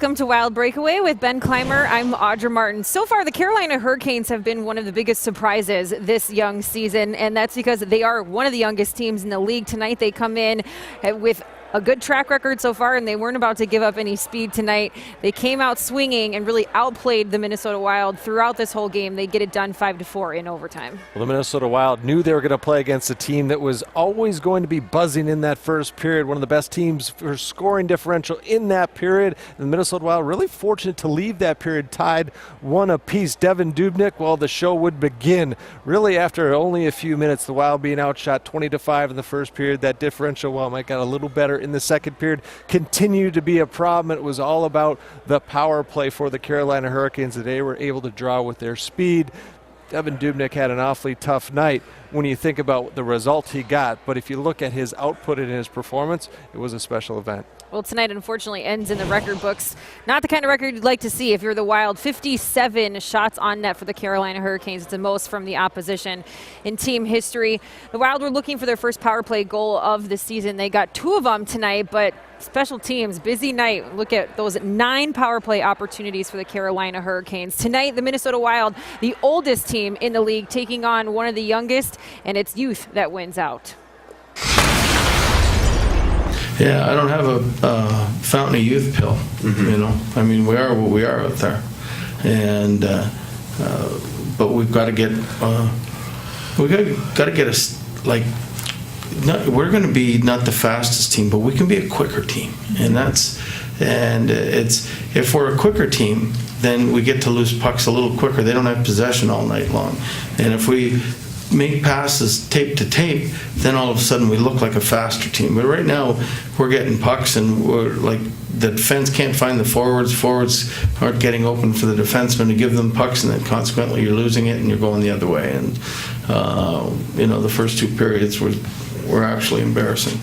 Welcome to Wild Breakaway with Ben Clymer. I'm Audra Martin. So far, the Carolina Hurricanes have been one of the biggest surprises this young season, and that's because they are one of the youngest teams in the league. Tonight, they come in with a good track record so far, and they weren't about to give up any speed tonight. They came out swinging and really outplayed the Minnesota Wild throughout this whole game. They get it done 5-4 in overtime. Well, the Minnesota Wild knew they were going to play against a team that was always going to be buzzing in that first period, one of the best teams for scoring differential in that period. And the Minnesota Wild really fortunate to leave that period tied one apiece. Devan Dubnyk, well, the show would begin. Really, after only a few minutes, the Wild being outshot 20-5 in the first period, that differential, well, might got a little better in the second period, continued to be a problem. It was all about the power play for the Carolina Hurricanes that they were able to draw with their speed. Devan Dubnyk had an awfully tough night when you think about the result he got, but if you look at his output and his performance, it was a special event. Well, tonight unfortunately ends in the record books. Not the kind of record you'd like to see if you're the Wild. 57 shots on net for the Carolina Hurricanes. It's the most from the opposition in team history. The Wild were looking for their first power play goal of the season. They got 2 of them tonight, but special teams, busy night. Look at those 9 power play opportunities for the Carolina Hurricanes. Tonight, the Minnesota Wild, the oldest team in the league, taking on one of the youngest, and it's youth that wins out. Yeah, I don't have a fountain of youth pill. You know, I mean, we are what we are out there, and but we've got to get us like. We're going to be not the fastest team, but we can be a quicker team, and it's if we're a quicker team, then we get to lose pucks a little quicker. They don't have possession all night long, and if we make passes tape to tape, then all of a sudden we look like a faster team. But right now we're getting pucks and we're like the defense can't find the forwards aren't getting open for the defensemen to give them pucks, and then consequently you're losing it and you're going the other way. And you know, the first 2 periods were actually embarrassing.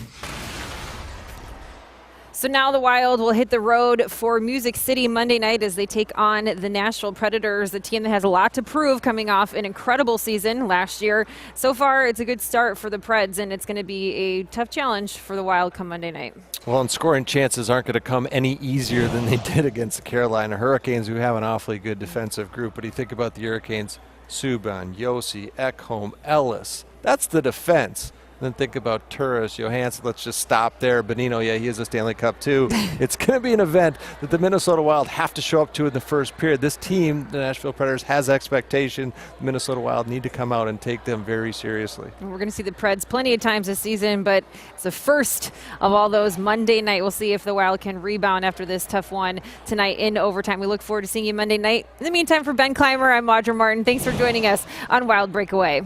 So now the Wild will hit the road for Music City Monday night as they take on the Nashville Predators, the team that has a lot to prove coming off an incredible season last year. So far, it's a good start for the Preds, and it's going to be a tough challenge for the Wild come Monday night. Well, and scoring chances aren't going to come any easier than they did against the Carolina Hurricanes, who have an awfully good defensive group. But you think about the Hurricanes, Subban, Josi, Ekholm, Ellis. That's the defense. Then think about Turris, Johansson. Let's just stop there. Bonino, yeah, he is a Stanley Cup too. It's going to be an event that the Minnesota Wild have to show up to in the first period. This team, the Nashville Predators, has expectation. The Minnesota Wild need to come out and take them very seriously. We're going to see the Preds plenty of times this season, but it's the first of all those Monday night. We'll see if the Wild can rebound after this tough one tonight in overtime. We look forward to seeing you Monday night. In the meantime, for Ben Clymer, I'm Audra Martin. Thanks for joining us on Wild Breakaway.